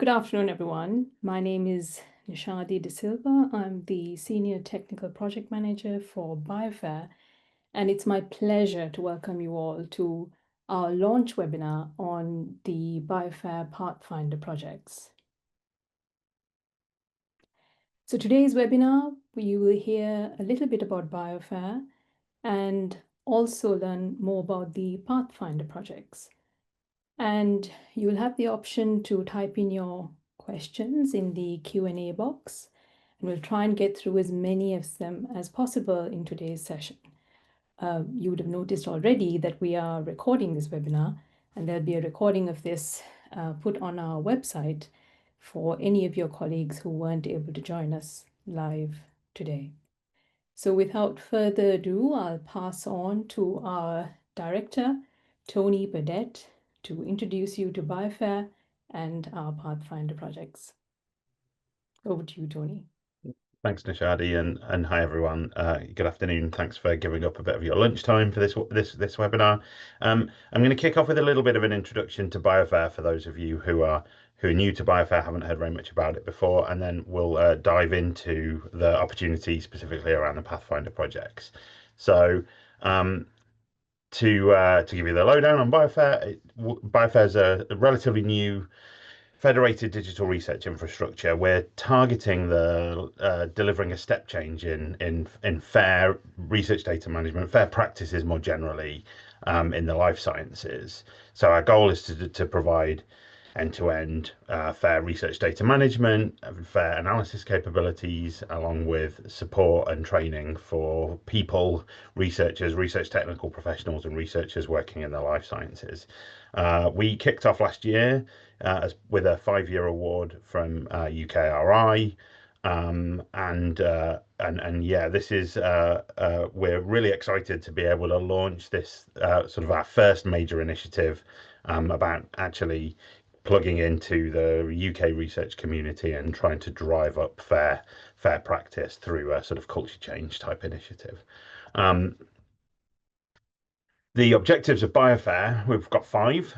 Good afternoon, everyone. My name is Nishadi de Silva. I'm the Senior Technical Project Manager for BioFAIR, and it's my pleasure to welcome you all to our launch webinar on the BioFAIR Pathfinder projects. So today's webinar, you will hear a little bit about BioFAIR and also learn more about the Pathfinder projects. And you will have the option to type in your questions in the Q&A box, and we'll try and get through as many of them as possible in today's session. You would have noticed already that we are recording this webinar, and there'll be a recording of this put on our website for any of your colleagues who weren't able to join us live today. So without further ado, I'll pass on to our director, Tony Burdett, to introduce you to BioFAIR and our Pathfinder projects. Over to you, Tony. Thanks, Nishadi, and hi everyone. Good afternoon. Thanks for giving up a bit of your lunchtime for this webinar. I'm going to kick off with a little bit of an introduction to BioFAIR for those of you who are new to BioFAIR, haven't heard very much about it before, and then we'll dive into the opportunity specifically around the Pathfinder projects. So, to give you the lowdown on BioFAIR, BioFAIR is a relatively new federated digital research infrastructure. We're targeting the delivering a step change in FAIR research data management, FAIR practices more generally in the life sciences. So our goal is to provide end-to-end FAIR research data management, FAIR analysis capabilities, along with support and training for people, researchers, research technical professionals, and researchers working in the life sciences. We kicked off last year with a 5-year award from UKRI, and yeah, this is we're really excited to be able to launch this sort of our first major initiative about actually plugging into the UK research community and trying to drive up FAIR practice through a sort of culture change type initiative. The objectives of BioFAIR, we've got 5,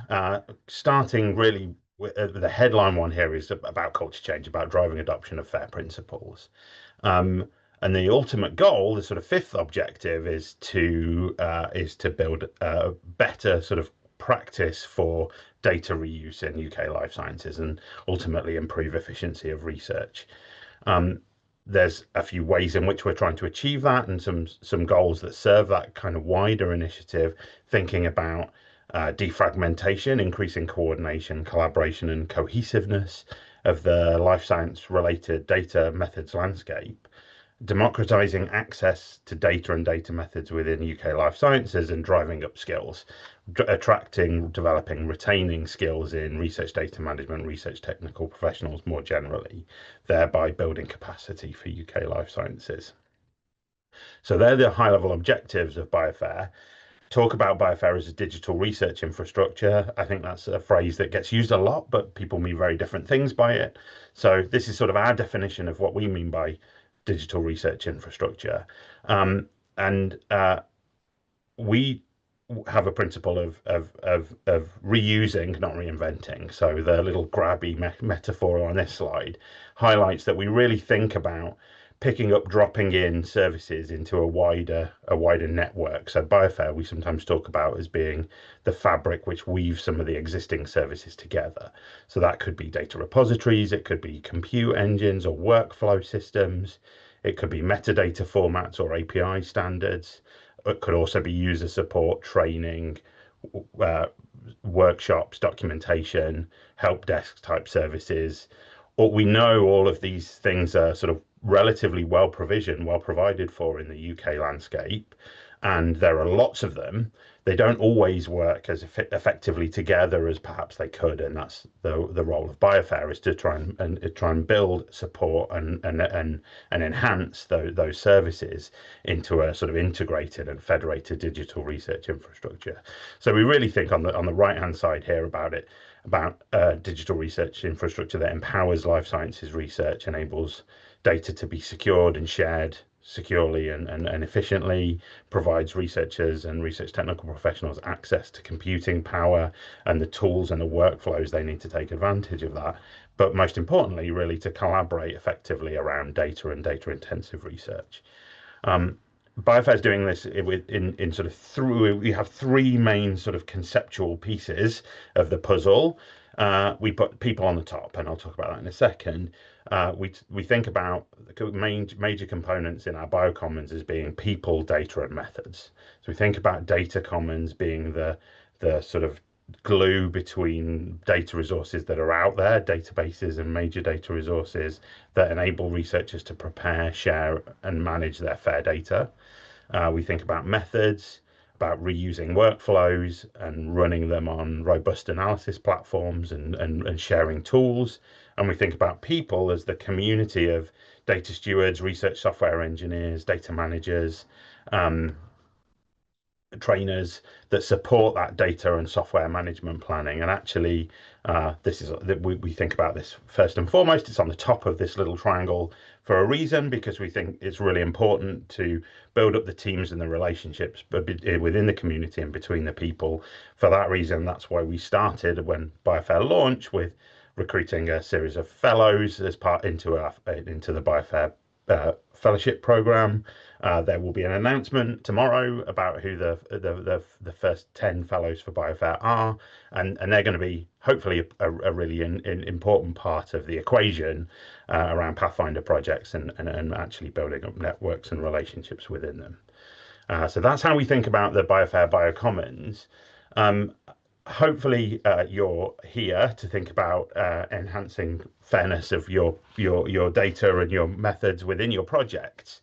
starting really with the headline one here is about culture change, about driving adoption of FAIR principles. And the ultimate goal, the sort of 5th objective, is to build a better sort of practice for data reuse in UK life sciences and ultimately improve efficiency of research. There's a few ways in which we're trying to achieve that and some goals that serve that kind of wider initiative, thinking about defragmentation, increasing coordination, collaboration, and cohesiveness of the life science related data methods landscape, democratizing access to data and data methods within UK life sciences, and driving up skills, attracting, developing, retaining skills in research data management, research technical professionals more generally, thereby building capacity for UK life sciences. So they're the high-level objectives of BioFAIR. Talk about BioFAIR as a digital research infrastructure. I think that's a phrase that gets used a lot, but people mean very different things by it. So this is sort of our definition of what we mean by digital research infrastructure. We have a principle of reusing, not reinventing. So the little grabby metaphor on this slide highlights that we really think about picking up, dropping in services into a wider network. So BioFAIR we sometimes talk about as being the fabric which weaves some of the existing services together. So that could be data repositories, it could be compute engines or workflow systems, it could be metadata formats or API standards. It could also be user support, training, workshops, documentation, help desk type services. We know all of these things are sort of relatively well provisioned, well provided for in the UK landscape, and there are lots of them. They don't always work as effectively together as perhaps they could, and that's the role of BioFAIR, is to try and build, support, and enhance those services into a sort of integrated and federated digital research infrastructure. So we really think on the right hand side here about digital research infrastructure that empowers life sciences research, enables data to be secured and shared securely and efficiently, provides researchers and research technical professionals access to computing power and the tools and the workflows they need to take advantage of that, but most importantly, really to collaborate effectively around data and data intensive research. BioFAIR is doing this in sort of through, we have three main sort of conceptual pieces of the puzzle. We put people on the top, and I'll talk about that in a second. We think about the major components in our biocommons as being people, data, and methods. So we think about data commons being the sort of glue between data resources that are out there, databases and major data resources that enable researchers to prepare, share, and manage their FAIR data. We think about methods, about reusing workflows and running them on robust analysis platforms and sharing tools. And we think about people as the community of data stewards, research software engineers, data managers, trainers that support that data and software management planning. And actually, this is we think about this first and foremost. It's on the top of this little triangle for a reason, because we think it's really important to build up the teams and the relationships within the community and between the people. For that reason, that's why we started when BioFAIR launched with recruiting a series of fellows as part into the BioFAIR fellowship program. There will be an announcement tomorrow about who the first 10 fellows for BioFAIR are, and they're going to be hopefully a really important part of the equation around Pathfinder projects and actually building up networks and relationships within them. So that's how we think about the BioFAIR Biocommons. Hopefully you're here to think about enhancing fairness of your data and your methods within your projects.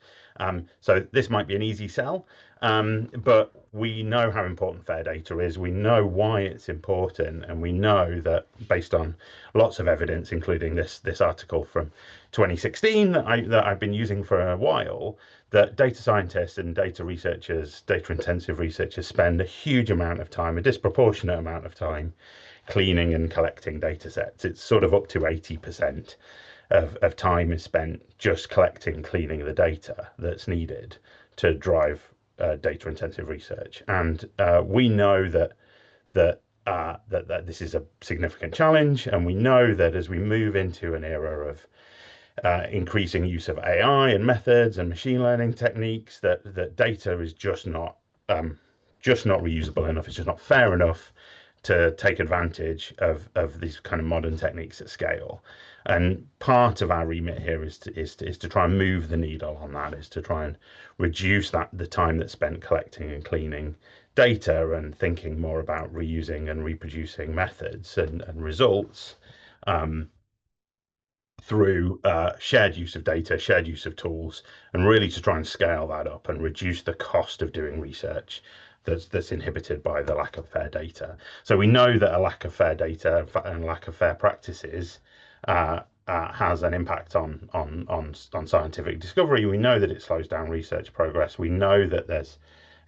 So this might be an easy sell, but we know how important FAIR data is. We know why it's important, and we know that based on lots of evidence, including this article from 2016 that I've been using for a while, that data scientists and data researchers, data intensive researchers, spend a huge amount of time, a disproportionate amount of time, cleaning and collecting data sets. It's sort of up to 80% of time is spent just collecting, cleaning the data that's needed to drive data intensive research. And we know that this is a significant challenge, and we know that as we move into an era of increasing use of AI and methods and machine learning techniques, that data is just not reusable enough. It's just not fair enough to take advantage of these kind of modern techniques at scale. And part of our remit here is to try and move the needle on that, is to try and reduce the time that's spent collecting and cleaning data and thinking more about reusing and reproducing methods and results through shared use of data, shared use of tools, and really to try and scale that up and reduce the cost of doing research that's inhibited by the lack of fair data. So we know that a lack of fair data and lack of fair practices has an impact on scientific discovery. We know that it slows down research progress. We know that there's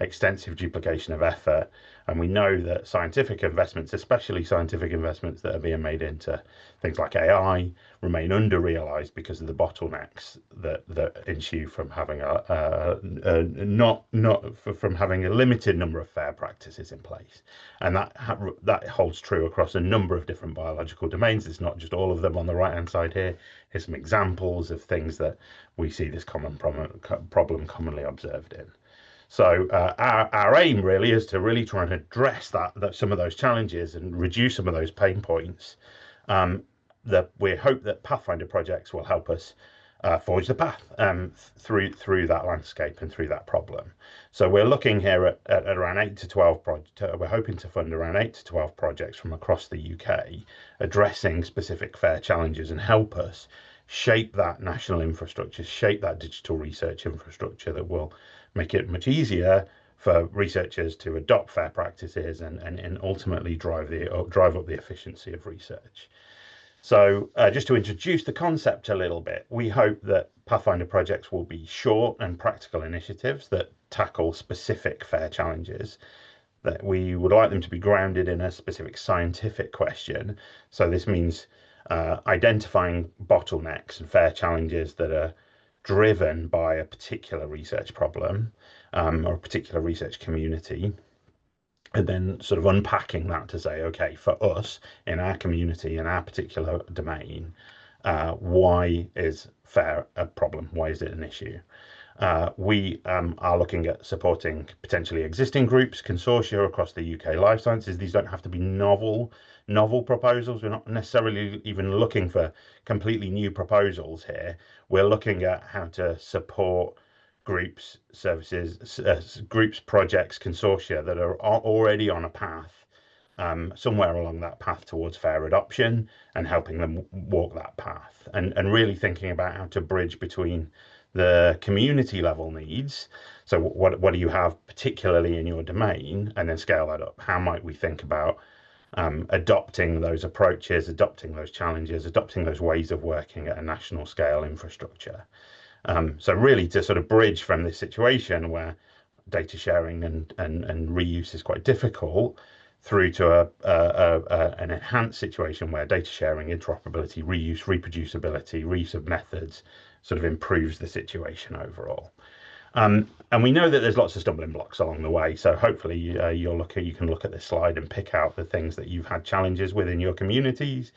extensive duplication of effort, and we know that scientific investments, especially scientific investments that are being made into things like AI, remain under realized because of the bottlenecks that ensue from having from having a limited number of fair practices in place. And that holds true across a number of different biological domains. It's not just all of them on the right hand side here. Here's some examples of things that we see this common problem commonly observed in. So our aim really is to really try and address that some of those challenges and reduce some of those pain points. That we hope that Pathfinder projects will help us forge the path through that landscape and through that problem. So we're looking here at around 8 to 12 projects. We're hoping to fund around 8 to 12 projects from across the UK, addressing specific FAIR challenges, and help us shape that national infrastructure, shape that digital research infrastructure that will make it much easier for researchers to adopt FAIR practices and ultimately drive up the efficiency of research. So just to introduce the concept a little bit, we hope that Pathfinder projects will be short and practical initiatives that tackle specific FAIR challenges, that we would like them to be grounded in a specific scientific question. So this means identifying bottlenecks and FAIR challenges that are driven by a particular research problem or a particular research community, and then sort of unpacking that to say, okay, for us in our community, in our particular domain, why is FAIR a problem? Why is it an issue? We are looking at supporting potentially existing groups, consortia across the UK life sciences. These don't have to be novel proposals. We're not necessarily even looking for completely new proposals here. We're looking at how to support groups, services, groups, projects, consortia that are already on a path, somewhere along that path towards FAIR adoption, and helping them walk that path, and really thinking about how to bridge between the community level needs. So what do you have particularly in your domain, and then scale that up. How might we think about adopting those approaches, adopting those challenges, adopting those ways of working at a national scale infrastructure? So really to sort of bridge from this situation where data sharing and reuse is quite difficult through to an enhanced situation where data sharing, interoperability, reuse, reproducibility, reuse of methods sort of improves the situation overall. And we know that there's lots of stumbling blocks along the way. So hopefully you can look at this slide and pick out the things that you've had challenges with in your communities.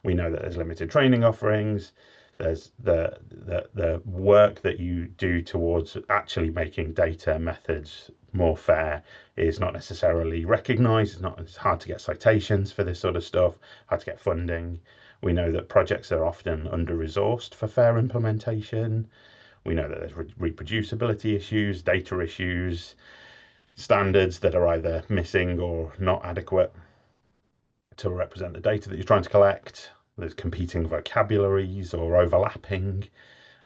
We know that there's limited training offerings. There's the work that you do towards actually making data methods more fair is not necessarily recognized. It's hard to get citations for this sort of stuff, hard to get funding. We know that projects are often under-resourced for fair implementation. We know that there's reproducibility issues, data issues, standards that are either missing or not adequate to represent the data that you're trying to collect. There's competing vocabularies or overlapping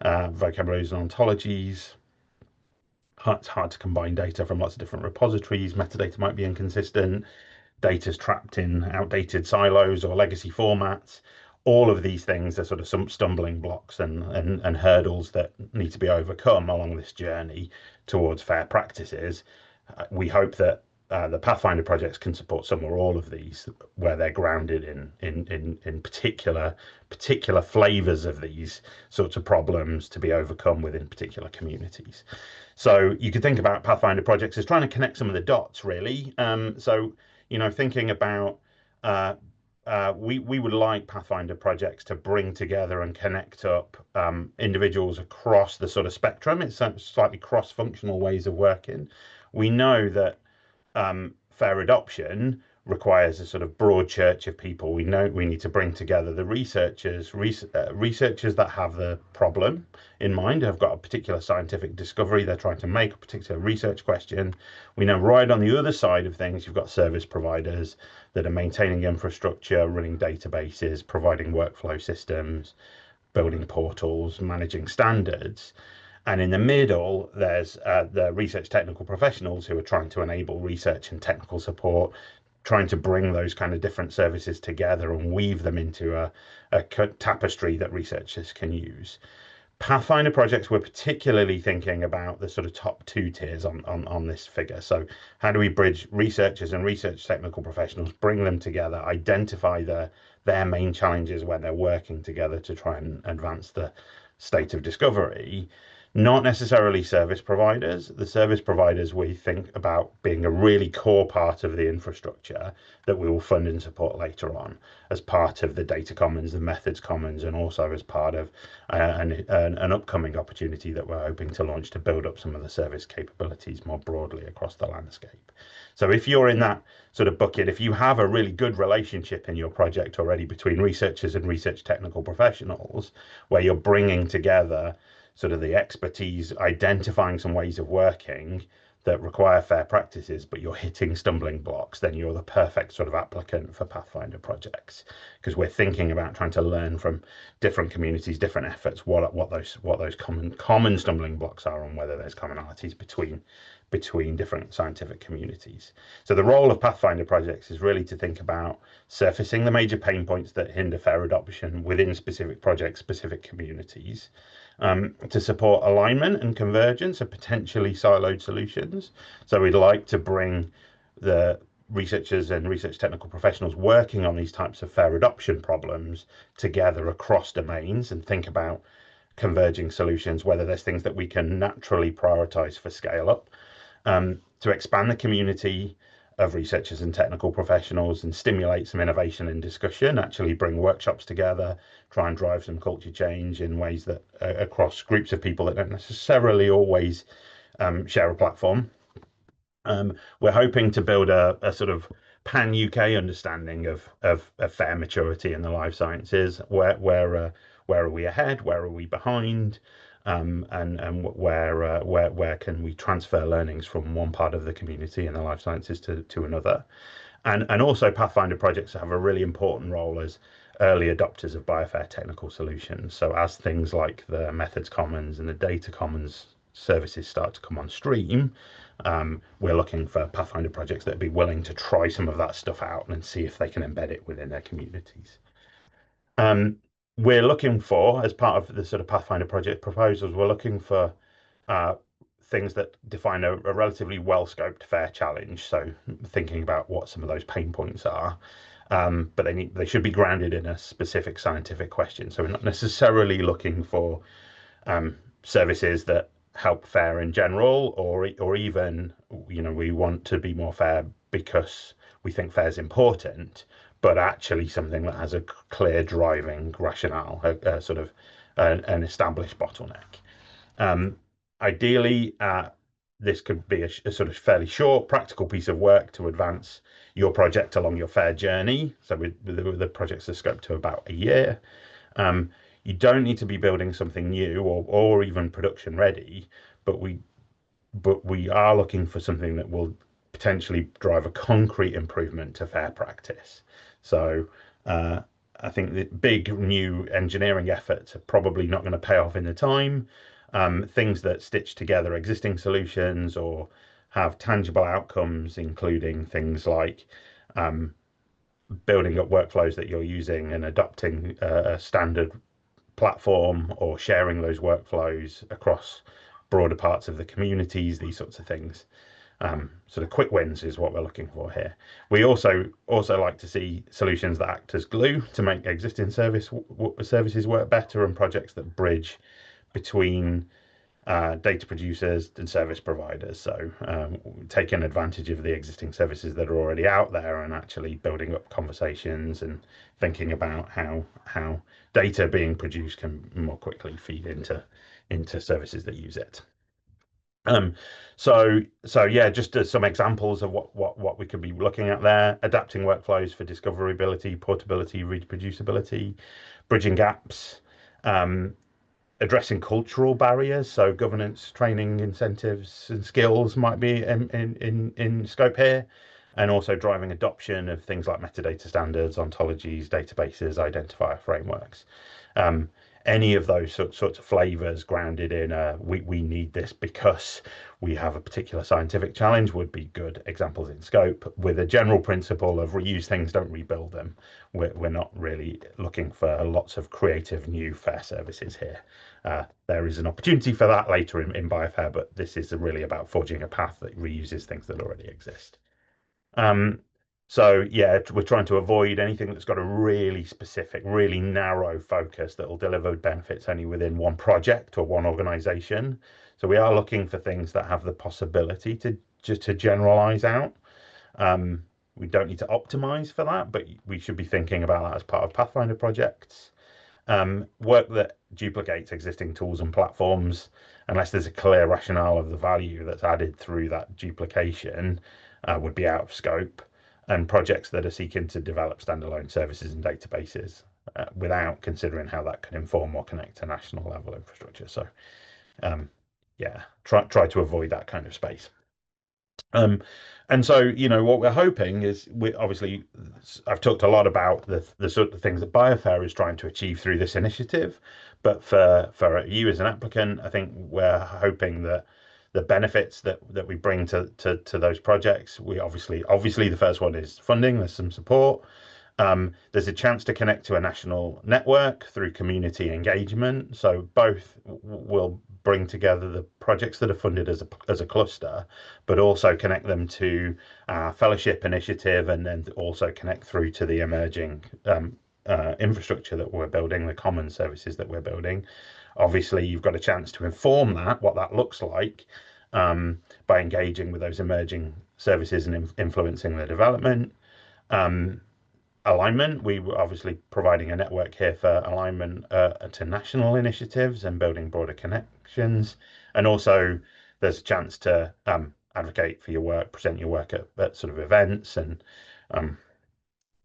vocabularies and ontologies. It's hard to combine data from lots of different repositories. Metadata might be inconsistent. Data's trapped in outdated silos or legacy formats. All of these things are sort of some stumbling blocks and hurdles that need to be overcome along this journey towards fair practices. We hope that the Pathfinder projects can support some or all of these, where they're grounded in particular flavors of these sorts of problems to be overcome within particular communities. So you could think about Pathfinder projects as trying to connect some of the dots, really. So thinking about we would like Pathfinder projects to bring together and connect up individuals across the sort of spectrum. It's slightly cross-functional ways of working. We know that fair adoption requires a sort of broad church of people. We know we need to bring together the researchers that have the problem in mind, have got a particular scientific discovery, they're trying to make a particular research question. We know right on the other side of things, you've got service providers that are maintaining infrastructure, running databases, providing workflow systems, building portals, managing standards. And in the middle, there's the research technical professionals who are trying to enable research and technical support, trying to bring those kind of different services together and weave them into a tapestry that researchers can use. Pathfinder projects, we're particularly thinking about the sort of top two tiers on this figure. So how do we bridge researchers and research technical professionals, bring them together, identify their main challenges when they're working together to try and advance the state of discovery? Not necessarily service providers. The service providers we think about being a really core part of the infrastructure that we will fund and support later on as part of the data commons, the methods commons, and also as part of an upcoming opportunity that we're hoping to launch to build up some of the service capabilities more broadly across the landscape. So if you're in that sort of bucket, if you have a really good relationship in your project already between researchers and research technical professionals, where you're bringing together sort of the expertise, identifying some ways of working that require fair practices, but you're hitting stumbling blocks, then you're the perfect sort of applicant for Pathfinder projects, because we're thinking about trying to learn from different communities, different efforts, what those common stumbling blocks are, and whether there's commonalities between different scientific communities. So the role of Pathfinder projects is really to think about surfacing the major pain points that hinder fair adoption within specific projects, specific communities, to support alignment and convergence of potentially siloed solutions. So we'd like to bring the researchers and research technical professionals working on these types of fair adoption problems together across domains and think about converging solutions, whether there's things that we can naturally prioritize for scale up, to expand the community of researchers and technical professionals and stimulate some innovation and discussion, actually bring workshops together, try and drive some culture change in ways that across groups of people that don't necessarily always share a platform. We're hoping to build a sort of pan UK understanding of fair maturity in the life sciences. Where are we ahead? Where are we behind? And where can we transfer learnings from one part of the community in the life sciences to another? And also Pathfinder projects have a really important role as early adopters of BioFAIR technical solutions. So as things like the methods commons and the data commons services start to come on stream, we're looking for Pathfinder projects that would be willing to try some of that stuff out and see if they can embed it within their communities. We're looking for, as part of the sort of Pathfinder project proposals, we're looking for things that define a relatively well-scoped FAIR challenge. So thinking about what some of those pain points are, but they should be grounded in a specific scientific question. So we're not necessarily looking for services that help FAIR in general, or even, we want to be more fair because we think FAIR is important, but actually something that has a clear driving rationale, a sort of an established bottleneck. Ideally, this could be a sort of fairly short, practical piece of work to advance your project along your FAIR journey. So the projects are scoped to about a year. You don't need to be building something new or even production ready, but we are looking for something that will potentially drive a concrete improvement to FAIR practice. So I think the big new engineering efforts are probably not going to pay off in the time. Things that stitch together existing solutions or have tangible outcomes, including things like building up workflows that you're using and adopting a standard platform, or sharing those workflows across broader parts of the communities, these sorts of things. Sort of quick wins is what we're looking for here. We also like to see solutions that act as glue to make existing services work better, and projects that bridge between data producers and service providers. So taking advantage of the existing services that are already out there and actually building up conversations and thinking about how data being produced can more quickly feed into services that use it. So yeah, just some examples of what we could be looking at there: adapting workflows for discoverability, portability, reproducibility, bridging gaps, addressing cultural barriers. So governance, training, incentives, and skills might be in scope here, and also driving adoption of things like metadata standards, ontologies, databases, identifier frameworks. Any of those sorts of flavors grounded in we need this because we have a particular scientific challenge would be good examples in scope, with a general principle of reuse things, don't rebuild them. We're not really looking for lots of creative new FAIR services here. There is an opportunity for that later in BioFAIR, but this is really about forging a path that reuses things that already exist. So yeah, we're trying to avoid anything that's got a really specific, really narrow focus that will deliver benefits only within one project or one organization. So we are looking for things that have the possibility to generalize out. We don't need to optimize for that, but we should be thinking about that as part of Pathfinder projects. Work that duplicates existing tools and platforms, unless there's a clear rationale of the value that's added through that duplication, would be out of scope. And projects that are seeking to develop standalone services and databases without considering how that can inform or connect to national level infrastructure. So yeah, try to avoid that kind of space. And so, what we're hoping is, I've talked a lot about the sort of things that BioFAIR is trying to achieve through this initiative, but for you as an applicant, I think we're hoping that the benefits that we bring to those projects, we obviously the first one is funding. There's some support. There's a chance to connect to a national network through community engagement. So both will bring together the projects that are funded as a cluster, but also connect them to our fellowship initiative, and then also connect through to the emerging infrastructure that we're building, the common services that we're building. Obviously, you've got a chance to inform what that looks like, by engaging with those emerging services and influencing the development. Alignment, we were obviously providing a network here for alignment to national initiatives and building broader connections. And also there's a chance to advocate for your work, present your work at sort of events, um,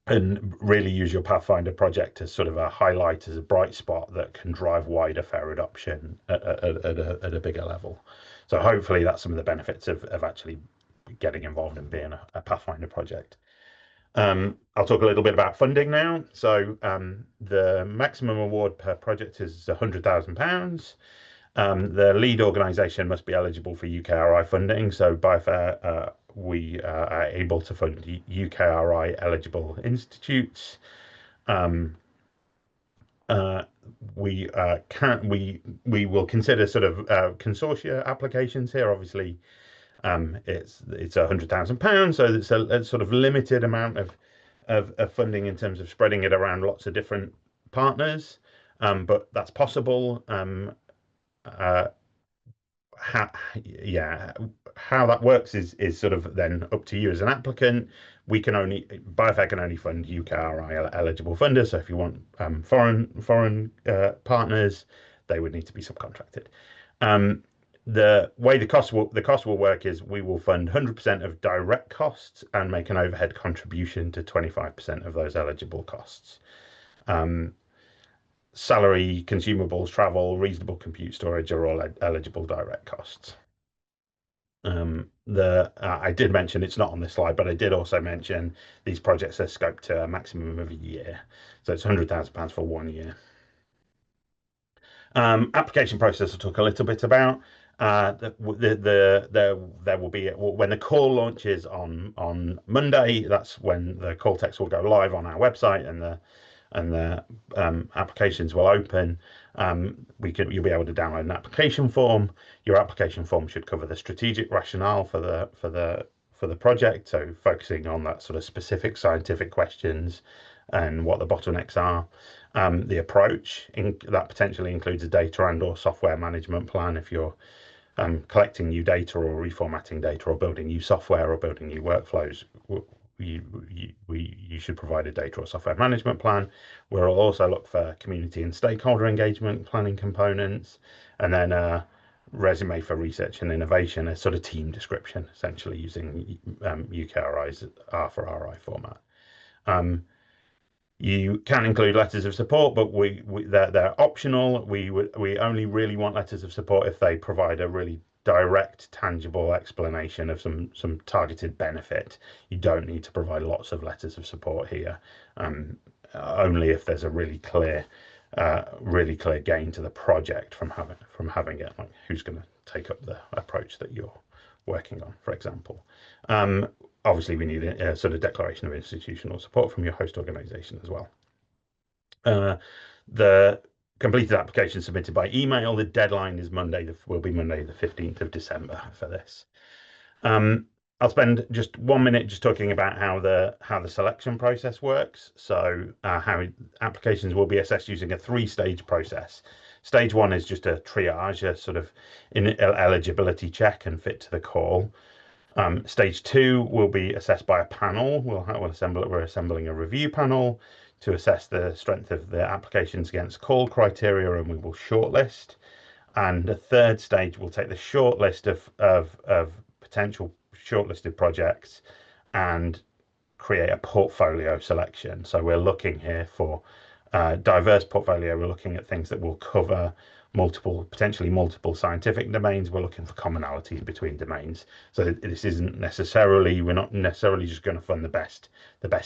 and really use your Pathfinder project as sort of a highlight, as a bright spot that can drive wider FAIR adoption at a bigger level. So hopefully that's some of the benefits of actually getting involved in being a Pathfinder project. I'll talk a little bit about funding now. So the maximum award per project is £100,000. The lead organisation must be eligible for UKRI funding. So BioFAIR, we are able to fund UKRI eligible institutes. We will consider sort of consortia applications here. Obviously, it's £100,000, so it's a sort of limited amount of funding in terms of spreading it around lots of different partners, but that's possible. How, yeah, how that works is sort of then up to you as an applicant. BioFAIR can only fund UKRI eligible funders. So if you want foreign partners, they would need to be subcontracted. The way the cost will work is we will fund 100% of direct costs and make an overhead contribution to 25% of those eligible costs. Salary, consumables, travel, reasonable compute storage are all eligible direct costs. I did mention it's not on this slide, but I did also mention these projects are scoped to a maximum of a year. So it's £100,000 for 1 year. Application process I'll talk a little bit about. There will be, when the call launches on Monday, that's when the call text will go live on our website and the applications will open. You'll be able to download an application form. Your application form should cover the strategic rationale for the project, so focusing on that sort of specific scientific questions and what the bottlenecks are. The approach that potentially includes a data and/or software management plan if you're collecting new data or reformatting data or building new software or building new workflows. You should provide a data or software management plan. We'll also look for community and stakeholder engagement planning components, and then a resume for research and innovation, a sort of team description, essentially using UKRI's R for RI format. You can include letters of support, but they're optional. We only really want letters of support if they provide a really direct, tangible explanation of some targeted benefit. You don't need to provide lots of letters of support here. Only if there's a really clear gain to the project from having it, like who's going to take up the approach that you're working on, for example. Obviously, we need a sort of declaration of institutional support from your host organization as well. The completed application submitted by email. The deadline is will be Monday, the 15th of December for this. I'll spend just 1 minute just talking about how the selection process works. So how applications will be assessed using a 3-stage process. Stage 1 is just a triage, a sort of eligibility check and fit to the call. Stage 2 will be assessed by a panel. We're assembling a review panel to assess the strength of the applications against call criteria, and we will shortlist. And the 3rd stage will take the shortlist of potential shortlisted projects and create a portfolio selection. So we're looking here for diverse portfolio. We're looking at things that will cover potentially multiple scientific domains. We're looking for commonalities between domains. So this isn't necessarily, we're not necessarily just going to fund the best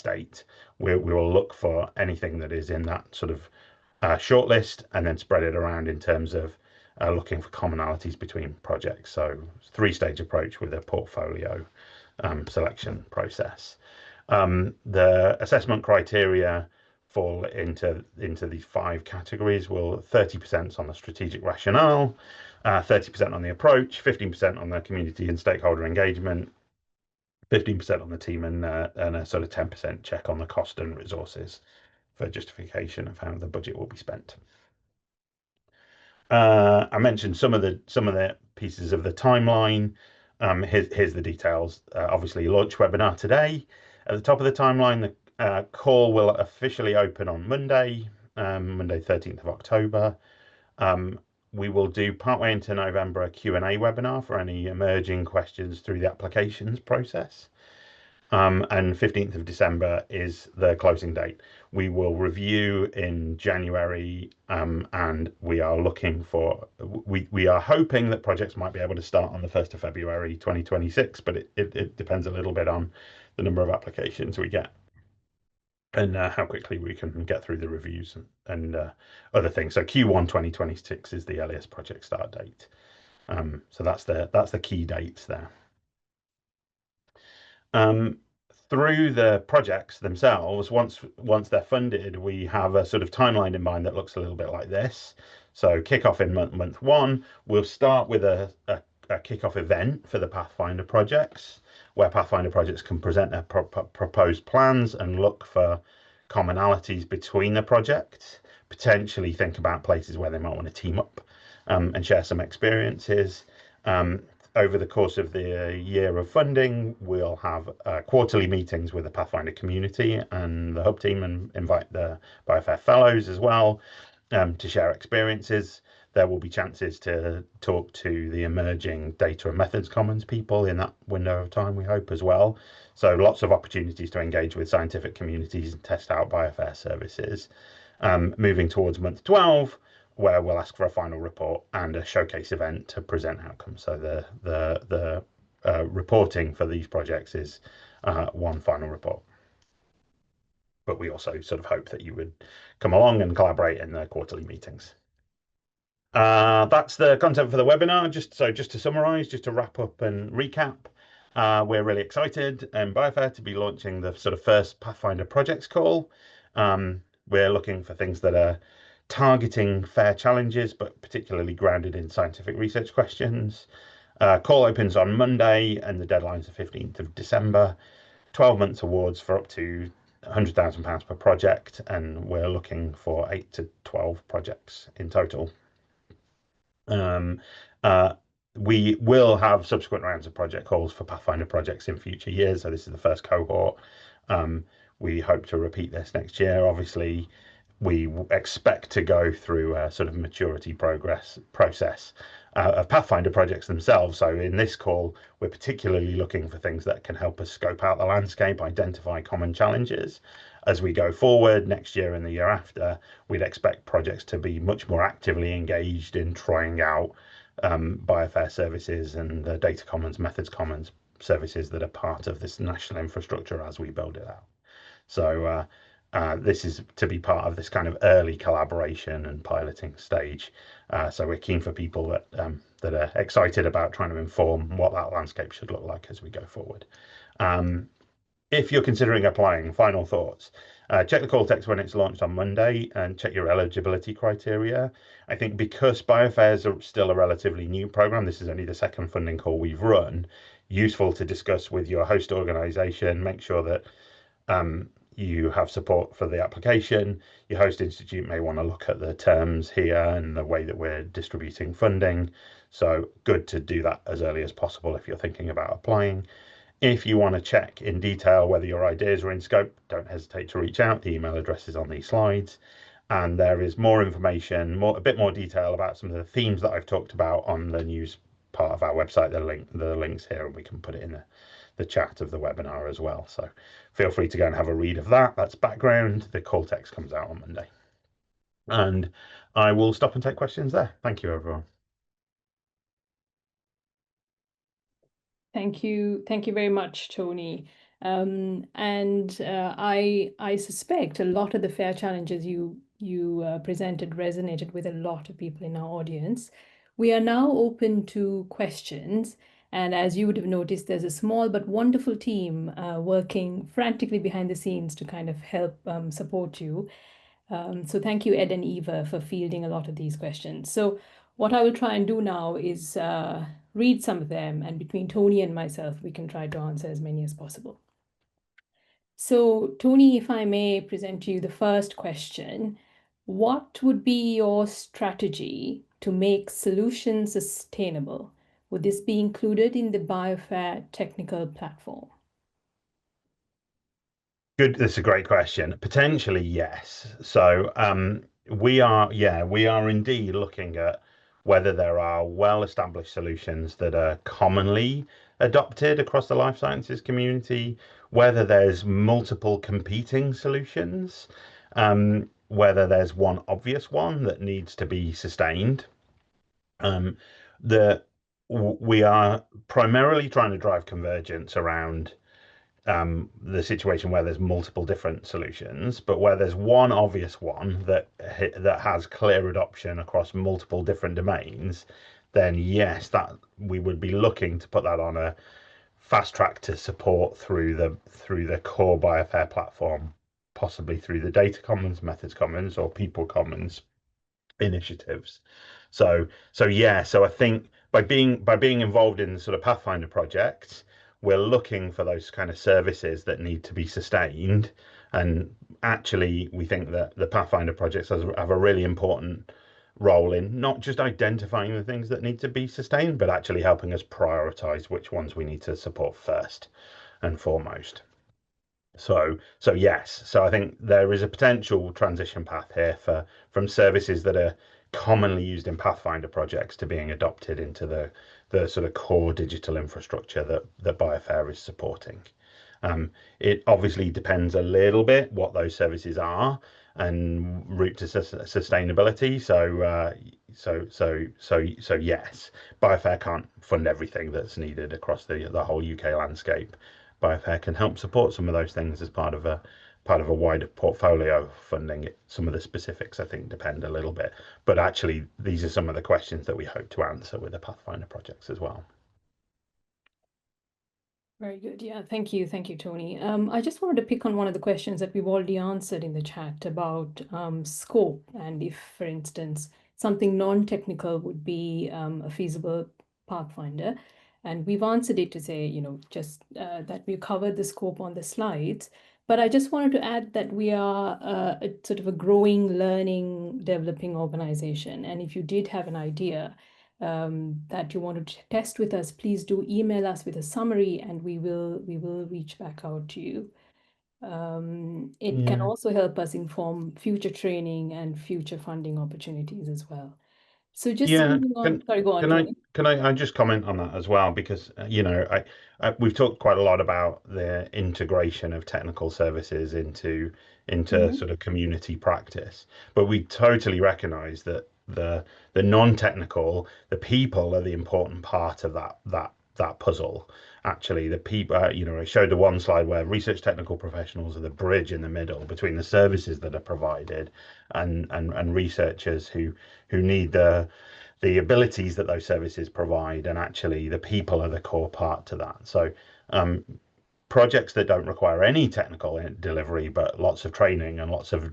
8. We will look for anything that is in that sort of shortlist and then spread it around in terms of looking for commonalities between projects. So 3-stage approach with a portfolio selection process. The assessment criteria fall into these 5 categories. 30% on the strategic rationale, 30% on the approach, 15% on the community and stakeholder engagement, 15% on the team, and a sort of 10% check on the cost and resources for justification of how the budget will be spent. I mentioned some of the pieces of the timeline. Here's the details. Obviously, launch webinar today. At the top of the timeline, the call will officially open on Monday, Monday 13th of October. We will do partway into November a Q&A webinar for any emerging questions through the applications process. And 15th of December is the closing date. We will review in January, and we are hoping that projects might be able to start on the 1st of February 2026, but it depends a little bit on the number of applications we get and how quickly we can get through the reviews and other things. So Q1 2026 is the earliest project start date. So that's the key dates there. Through the projects themselves, once they're funded, we have a sort of timeline in mind that looks a little bit like this. So kickoff in month one, we'll start with a kickoff event for the Pathfinder projects, where Pathfinder projects can present their proposed plans and look for commonalities between the projects, potentially think about places where they might want to team up, and share some experiences. Over the course of the year of funding, we'll have quarterly meetings with the Pathfinder community and the hub team, and invite the BioFAIR fellows as well to share experiences. There will be chances to talk to the emerging data and methods commons people in that window of time, we hope, as well. So lots of opportunities to engage with scientific communities and test out BioFAIR services. Moving towards month 12, where we'll ask for a final report and a showcase event to present outcomes. So the reporting for these projects is one final report. But we also sort of hope that you would come along and collaborate in the quarterly meetings. That's the content for the webinar. Just to summarize, just to wrap up and recap, we're really excited in BioFAIR to be launching the sort of first Pathfinder Projects call. We're looking for things that are targeting FAIR challenges, but particularly grounded in scientific research questions. Call opens on Monday, and the deadline's the 15th of December. 12 months awards for up to £100,000 per project, and we're looking for 8 to 12 projects in total. We will have subsequent rounds of project calls for Pathfinder projects in future years. So this is the first cohort. We hope to repeat this next year. Obviously, we expect to go through a sort of maturity process of Pathfinder projects themselves. So in this call, we're particularly looking for things that can help us scope out the landscape, identify common challenges. As we go forward next year and the year after, we'd expect projects to be much more actively engaged in trying out BioFAIR services and the data commons, methods commons services that are part of this national infrastructure as we build it out. So this is to be part of this kind of early collaboration and piloting stage. So we're keen for people that are excited about trying to inform what that landscape should look like as we go forward. If you're considering applying, final thoughts. Check the call text when it's launched on Monday and check your eligibility criteria. I think because BioFAIR is still a relatively new program, this is only the second funding call we've run, useful to discuss with your host organization, make sure that you have support for the application. Your host institute may want to look at the terms here and the way that we're distributing funding. So good to do that as early as possible if you're thinking about applying. If you want to check in detail whether your ideas are in scope, don't hesitate to reach out. The email address is on these slides. And there is more information, a bit more detail about some of the themes that I've talked about on the news part of our website. The link's here, and we can put it in the chat of the webinar as well. So feel free to go and have a read of that. That's background. The call text comes out on Monday. And I will stop and take questions there. Thank you, everyone. Thank you very much, Tony. I suspect a lot of the FAIR challenges you presented resonated with a lot of people in our audience. We are now open to questions, and as you would have noticed, there's a small but wonderful team working frantically behind the scenes to kind of help support you. So thank you, Ed and Eva, for fielding a lot of these questions. So what I will try and do now is read some of them, and between Tony and myself, we can try to answer as many as possible. So Tony, if I may present to you the first question, what would be your strategy to make solutions sustainable Would this be included in the BioFAIR technical platform? Good. That's a great question. Potentially, yes. So, we are indeed looking at whether there are well-established solutions that are commonly adopted across the life sciences community, whether there's multiple competing solutions, whether there's one obvious one that needs to be sustained. Um, the we are primarily trying to drive convergence around the situation where there's multiple different solutions, but where there's one obvious one that has clear adoption across multiple different domains, then yes, that we would be looking to put that on a fast track to support through the core BioFAIR platform, possibly through the data commons, methods commons, or people commons initiatives. So I think by being involved in sort of Pathfinder projects, we're looking for those kind of services that need to be sustained. And actually, we think that the Pathfinder projects have a really important role in not just identifying the things that need to be sustained, but actually helping us prioritize which ones we need to support first and foremost. So yes. So I think there is a potential transition path here for from services that are commonly used in Pathfinder projects to being adopted into the sort of core digital infrastructure that BioFAIR is supporting. It obviously depends a little bit what those services are and route to sustainability. So yes, BioFAIR can't fund everything that's needed across the whole UK landscape. BioFAIR can help support some of those things as part of a wider portfolio funding. Some of the specifics, I think, depend a little bit, but actually, these are some of the questions that we hope to answer with the Pathfinder projects as well. Very good. Yeah, thank you. Thank you, Tony. I just wanted to pick on one of the questions that we've already answered in the chat about scope, and if, for instance, something non-technical would be a feasible Pathfinder. And we've answered it to say, just that we covered the scope on the slides. But I just wanted to add that we are a sort of a growing, learning, developing organization. And if you did have an idea, that you want to test with us, please do email us with a summary and we will reach back out to you. It can Yeah. also help us inform future training and future funding opportunities as well. So just Yeah, moving on, sorry, go on, Tony. can I just comment on that as well because we've talked quite a lot about the integration of technical services into Mhm. sort of community practice, but we totally recognise that the non-technical, the people are the important part of that puzzle. Actually, the people, I showed the one slide where research technical professionals are the bridge in the middle between the services that are provided and researchers who need the abilities that those services provide, and actually the people are the core part to that. So um, projects that don't require any technical delivery, but lots of training and lots of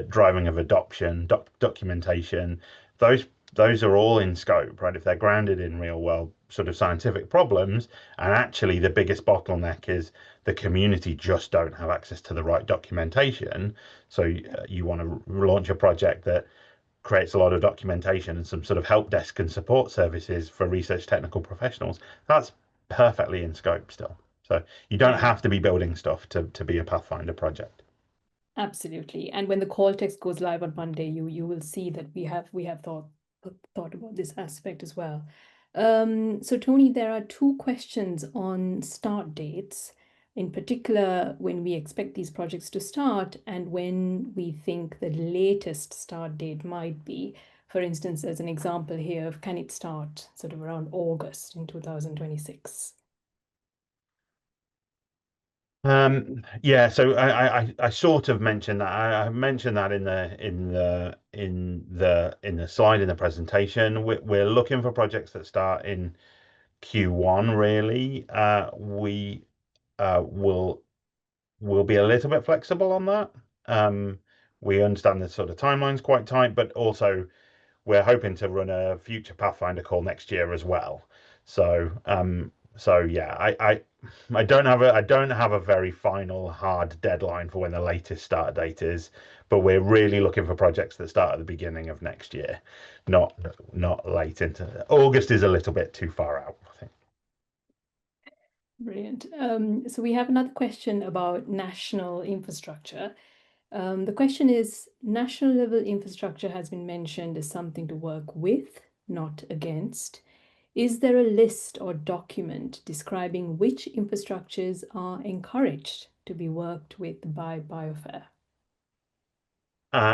driving of adoption, documentation, those those are all in scope, right? If they're grounded in real world sort of scientific problems, and actually the biggest bottleneck is the community just don't have access to the right documentation. So you want to launch a project that creates a lot of documentation and some sort of help desk and support services for research technical professionals, that's perfectly in scope still. So you don't Yeah. have to be building stuff to be a Pathfinder project. Absolutely. And when the call text goes live on Monday, you will see that we have thought about this aspect as well. So Tony, there are two questions on start dates, in particular when we expect these projects to start and when we think the latest start date might be. For instance, as an example here of can it start sort of around August in 2026? Yeah, so I sort of mentioned that. I mentioned that in the slide in the presentation. We're looking for projects that start in Q1 really. We will be a little bit flexible on that. Um, we understand the sort of timeline's quite tight, but also we're hoping to run a future Pathfinder call next year as well. So yeah, I don't have a very final hard deadline for when the latest start date is, but we're really looking for projects that start at the beginning of next year, not late into August is a little bit too far out, I think. Brilliant. So we have another question about national infrastructure. The question is, national level infrastructure has been mentioned as something to work with, not against. Is there a list or document describing which infrastructures are encouraged to be worked with by BioFAIR?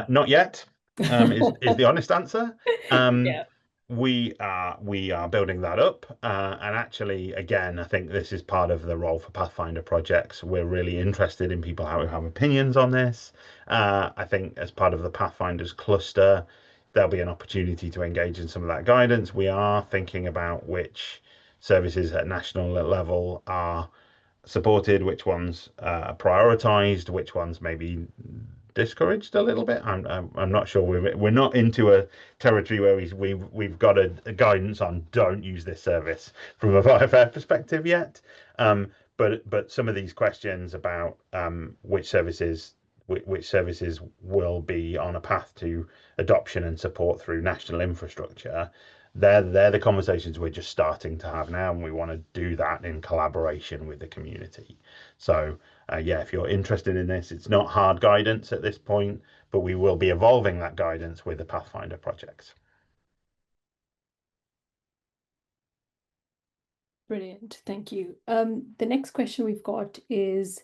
Not yet, is the honest answer. Um, Yeah. we are building that up, and actually, again, I think this is part of the role for Pathfinder projects. We're really interested in people who have opinions on this. I think as part of the Pathfinders cluster, there'll be an opportunity to engage in some of that guidance. We are thinking about which services at national level are supported, which ones are prioritized, which ones maybe discouraged a little bit. I'm not sure. We're not into a territory where we've got a guidance on don't use this service from a BioFAIR perspective yet. But some of these questions about which services will be on a path to adoption and support through national infrastructure, they're the conversations we're just starting to have now, and we want to do that in collaboration with the community. So yeah, if you're interested in this, it's not hard guidance at this point, but we will be evolving that guidance with the Pathfinder projects. Brilliant. Thank you. The next question we've got is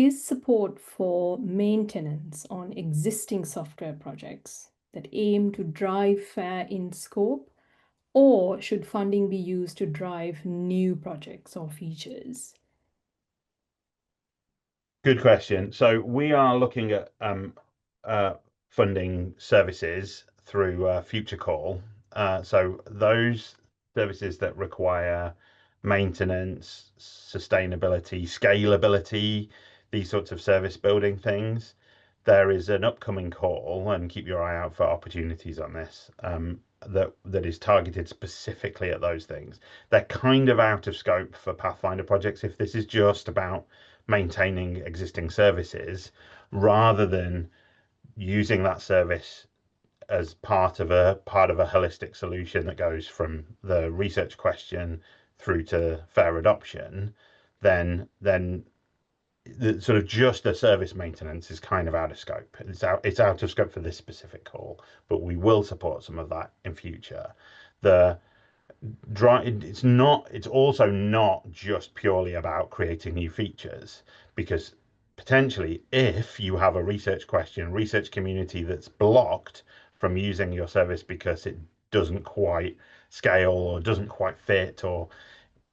support for maintenance on existing software projects that aim to drive FAIR in scope, or should funding be used to drive new projects or features? Good question. So we are looking at funding services through Future Call. So those services that require maintenance, sustainability, scalability, these sorts of service building things. There is an upcoming call, and keep your eye out for opportunities on this, that is targeted specifically at those things. They're kind of out of scope for Pathfinder projects. If this is just about maintaining existing services, rather than using that service as part of a holistic solution that goes from the research question through to fair adoption, then the sort of just the service maintenance is kind of out of scope. It's out of scope for this specific call, but we will support some of that in future. The it's also not just purely about creating new features, because potentially if you have a research community that's blocked from using your service because it doesn't quite scale or doesn't quite fit, or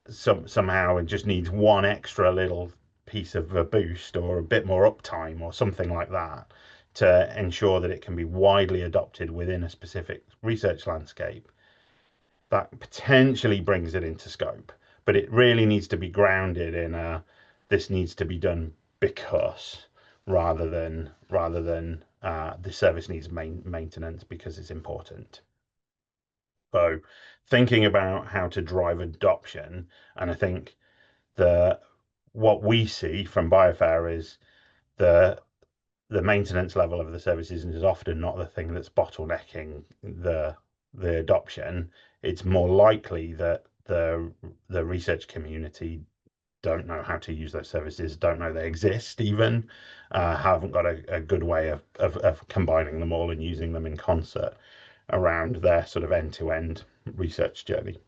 somehow it just needs one extra little piece of a boost or a bit more uptime or something like that to ensure that it can be widely adopted within a specific research landscape, that potentially brings it into scope. But it really needs to be grounded in this needs to be done because, rather than the service needs maintenance because it's important. So thinking about how to drive adoption, and I think the what we see from BioFAIR is the maintenance level of the services is often not the thing that's bottlenecking the adoption. It's more likely that the research community don't know how to use those services, don't know they exist even, haven't got a good way of combining them all and using them in concert around their sort of end-to-end research journey.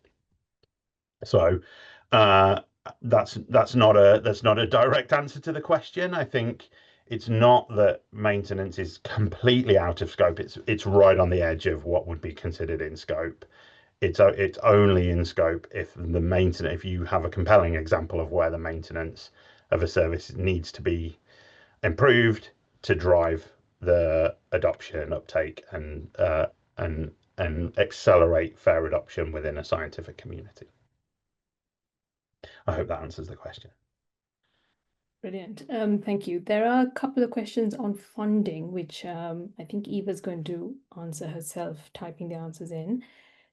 So uh, that's not a direct answer to the question. I think it's not that maintenance is completely out of scope. It's right on the edge of what would be considered in scope. It's only in scope if you have a compelling example of where the maintenance of a service needs to be improved to drive the adoption, uptake, and accelerate fair adoption within a scientific community. I hope that answers the question. Brilliant. Thank you. There are a couple of questions on funding, which I think Eva's going to answer herself, typing the answers in.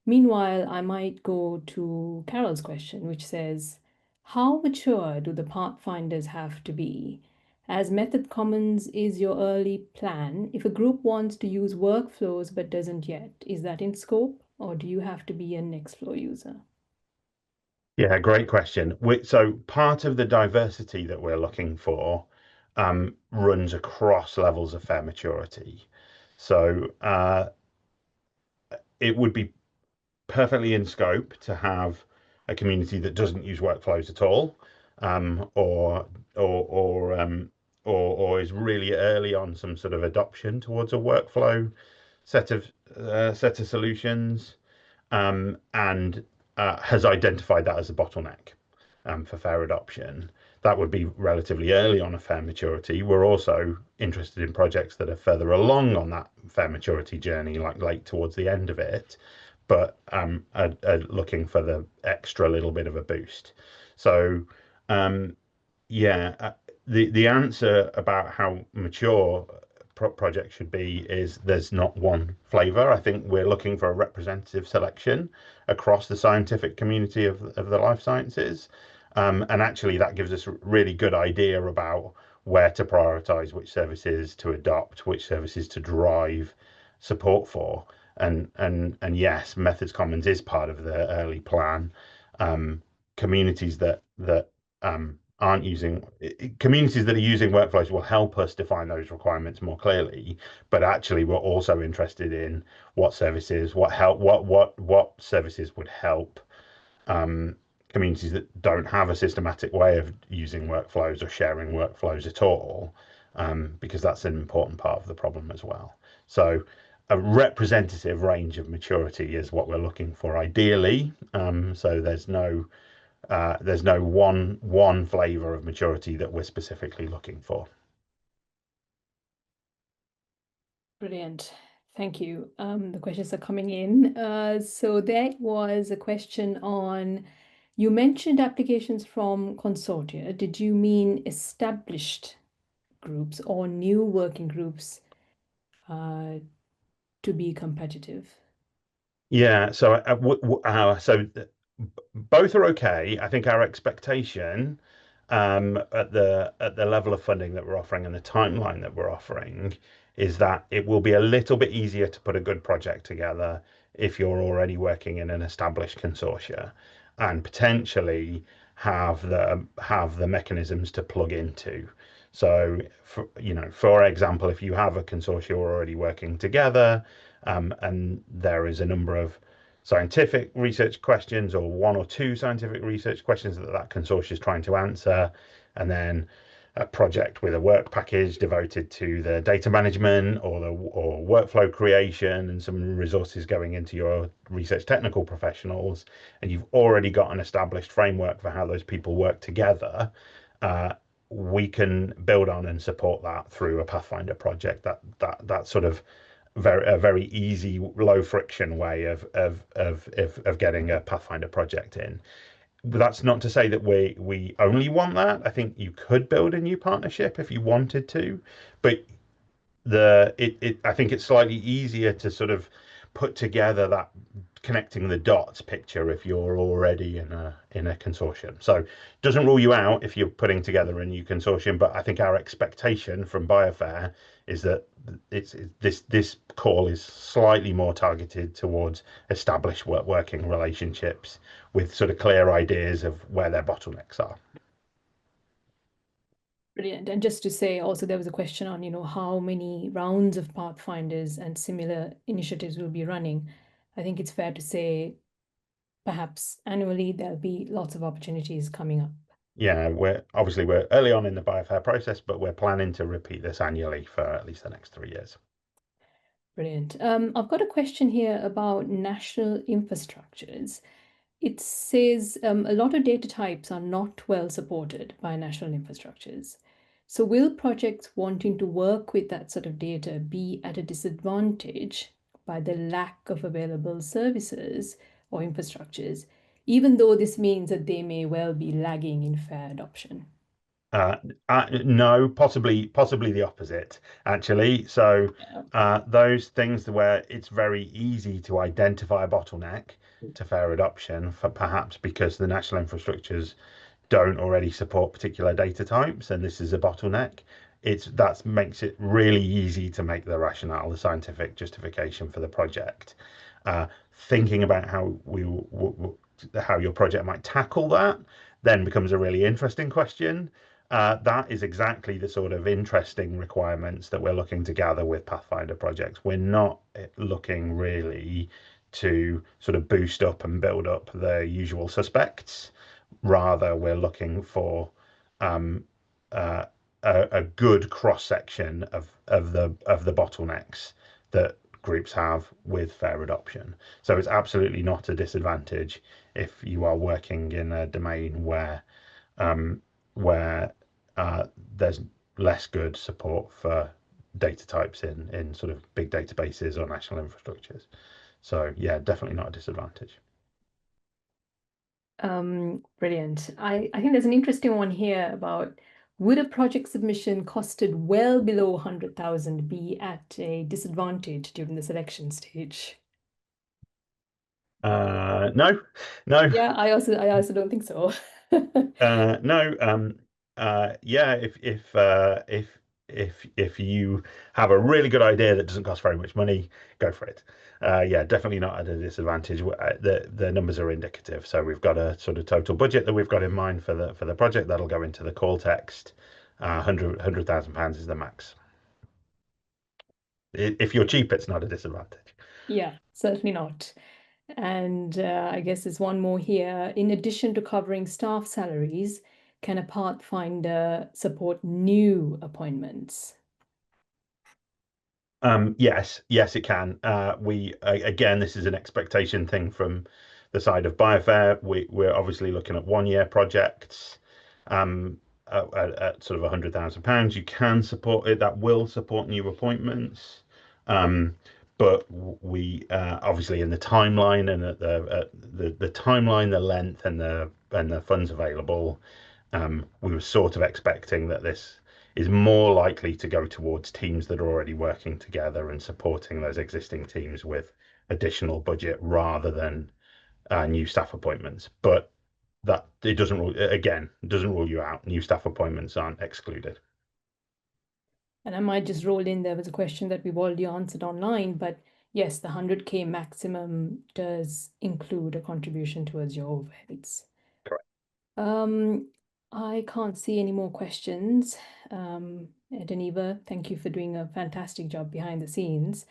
Meanwhile, I might go to Carol's question, which says, How mature do the pathfinders have to be? As Method Commons is your early plan, if a group wants to use workflows but doesn't yet, is that in scope or do you have to be a Nextflow user? Yeah, great question. So part of the diversity that we're looking for runs across levels of fair maturity. So it would be perfectly in scope to have a community that doesn't use workflows at all, um, or or or um, or is really early on some sort of adoption towards a workflow set of set of solutions, and has identified that as a bottleneck for fair adoption. That would be relatively early on a fair maturity. We're also interested in projects that are further along on that fair maturity journey, like late towards the end of it, but are looking for the extra little bit of a boost. So um, yeah, the answer about how mature projects should be is there's not one flavor. I think we're looking for a representative selection across the scientific community of the life sciences. And actually, that gives us a really good idea about where to prioritize, which services to adopt, which services to drive support for. And yes, Methods Commons is part of the early plan. Communities that aren't using communities that are using workflows will help us define those requirements more clearly. But actually, we're also interested in what services, what services would help um, communities that don't have a systematic way of using workflows or sharing workflows at all, because that's an important part of the problem as well. So a representative range of maturity is what we're looking for ideally. So there's no one flavor of maturity that we're specifically looking for. Brilliant. Thank you. The questions are coming in. So there was a question on, you mentioned applications from consortia. Did you mean established groups or new working groups to be competitive? Yeah, so both are okay. I think our expectation at the level of funding that we're offering and the timeline that we're offering is that it will be a little bit easier to put a good project together if you're already working in an established consortia and potentially have the mechanisms to plug into. So, for example, if you have a consortia already working together, and there is a number of scientific research questions or one or two scientific research questions that that consortium is trying to answer, and then a project with a work package devoted to the data management or workflow creation and some resources going into your research technical professionals, and you've already got an established framework for how those people work together. We can build on and support that through a Pathfinder project. That sort of a very easy, low friction way of getting a Pathfinder project in. But that's not to say that we only want that. I think you could build a new partnership if you wanted to, but I think it's slightly easier to sort of put together that connecting the dots picture if you're already in a consortium. So doesn't rule you out if you're putting together a new consortium, but I think our expectation from BioFAIR is that this call is slightly more targeted towards established working relationships with sort of clear ideas of where their bottlenecks are. Brilliant. And just to say also, there was a question on, how many rounds of Pathfinders and similar initiatives will be running. I think it's fair to say perhaps annually there'll be lots of opportunities coming up. Yeah, we're early on in the BioFAIR process, but we're planning to repeat this annually for at least the next 3 years. Brilliant. I've got a question here about national infrastructures. It says a lot of data types are not well supported by national infrastructures. So will projects wanting to work with that sort of data be at a disadvantage by the lack of available services or infrastructures, even though this means that they may well be lagging in fair adoption? Uh, no, possibly the opposite, actually. So Yeah. those things where it's very easy to identify a bottleneck to fair adoption, for perhaps because the national infrastructures don't already support particular data types, and this is a bottleneck. That makes it really easy to make the rationale, the scientific justification for the project. Thinking about how your project might tackle that then becomes a really interesting question. That is exactly the sort of interesting requirements that we're looking to gather with Pathfinder projects. We're not looking really to sort of boost up and build up the usual suspects. Rather, we're looking for um, uh, a good cross section of the bottlenecks that groups have with fair adoption. So it's absolutely not a disadvantage if you are working in a domain um, where uh, there's less good support for data types in sort of big databases or national infrastructures. So yeah, definitely not a disadvantage. Brilliant. I think there's an interesting one here about would a project submission costed well below 100,000 be at a disadvantage during the selection stage? No, no, Yeah, I also don't think so. no. Yeah, if you have a really good idea that doesn't cost very much money, go for it. Yeah, definitely not at a disadvantage. The numbers are indicative, so we've got a sort of total budget that we've got in mind for the project that'll go into the call text. 100,000 pounds is the max. If you're cheap, it's not a disadvantage. Yeah, certainly not. And I guess there's one more here. In addition to covering staff salaries, can a Pathfinder support new appointments? Yes, it can. Again, this is an expectation thing from the side of BioFAIR. We're obviously looking at 1 year projects at sort of £100,000. You can support it. That will support new appointments. Um, but we obviously in the timeline and at the timeline, the length and the funds available, we were sort of expecting that this is more likely to go towards teams that are already working together and supporting those existing teams with additional budget rather than new staff appointments. But that it doesn't rule again doesn't rule you out. New staff appointments aren't excluded. And I might just roll in, there was a question that we've already answered online, but yes, the 100K maximum does include a contribution towards your overheads. Correct. Um, I can't see any more questions. Ed and Eva, thank you for doing a fantastic job behind the scenes.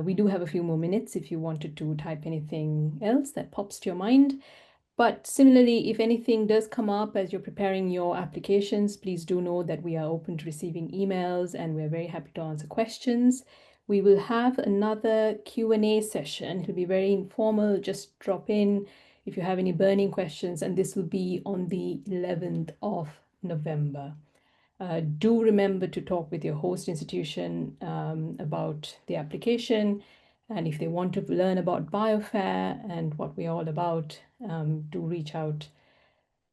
We do have a few more minutes if you wanted to type anything else that pops to your mind. But similarly, if anything does come up as you're preparing your applications, please do know that we are open to receiving emails and we're very happy to answer questions. We will have another Q&A session. It'll be very informal. Just drop in if you have any burning questions, and this will be on the 11th of November. Do remember to talk with your host institution about the application. And if they want to learn about BioFAIR and what we're all about, do reach out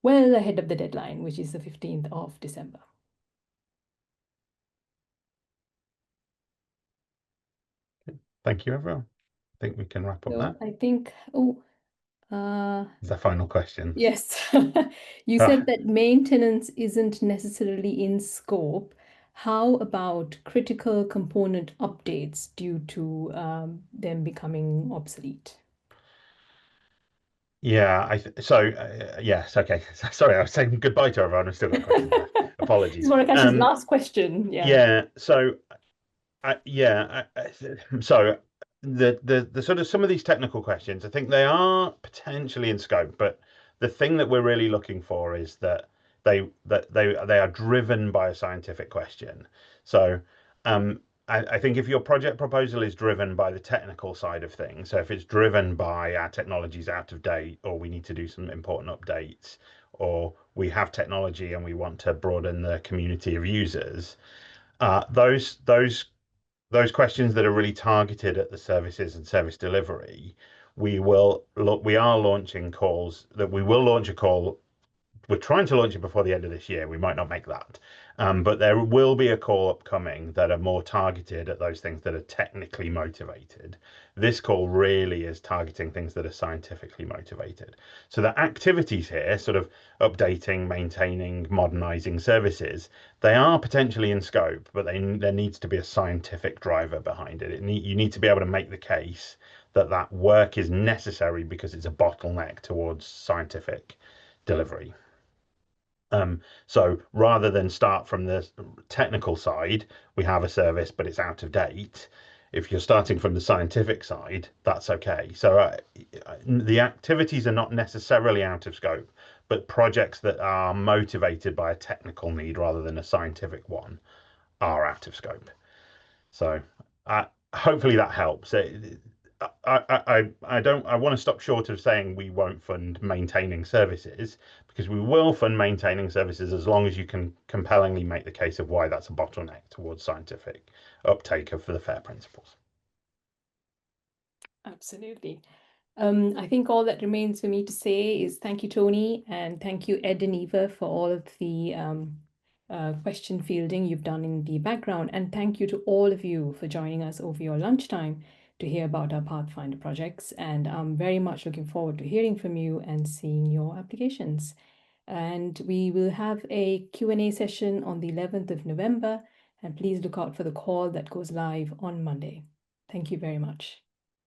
well ahead of the deadline, which is the 15th of December. Thank you, everyone. I think we can wrap up So there. I think, uh, Is the final question. yes, you Ah, said that maintenance isn't necessarily in scope. How about critical component updates due to them becoming obsolete? yeah, yes, okay. Sorry, I was saying goodbye to everyone. I've still got questions left. This is Apologies. Morakash's last question. Yeah. Yeah, so so the sort of some of these technical questions, I think they are potentially in scope, but the thing that we're really looking for is that they are driven by a scientific question. So um, I think if your project proposal is driven by the technical side of things, so if it's driven by our technology's out of date, or we need to do some important updates, or we have technology and we want to broaden the community of users, those questions that are really targeted at the services and service delivery, we are launching calls that we will launch a call we're trying to launch it before the end of this year. We might not make that. But there will be a call upcoming that are more targeted at those things that are technically motivated. This call really is targeting things that are scientifically motivated. So the activities here, sort of updating, maintaining, modernizing services, they are potentially in scope, but there needs to be a scientific driver behind it. You need to be able to make the case that that work is necessary because it's a bottleneck towards scientific delivery. So rather than start from the technical side, we have a service, but it's out of date. If you're starting from the scientific side, that's okay. So the activities are not necessarily out of scope, but projects that are motivated by a technical need rather than a scientific one are out of scope. So hopefully that helps. I want to stop short of saying we won't fund maintaining services, because we will fund maintaining services as long as you can compellingly make the case of why that's a bottleneck towards scientific uptake of the FAIR principles. Absolutely. I think all that remains for me to say is thank you, Tony, and thank you, Ed and Eva, for all of the question fielding you've done in the background. And thank you to all of you for joining us over your lunchtime to hear about our Pathfinder projects. And I'm very much looking forward to hearing from you and seeing your applications. And we will have a Q&A session on the 11th of November. And please look out for the call that goes live on Monday. Thank you very much.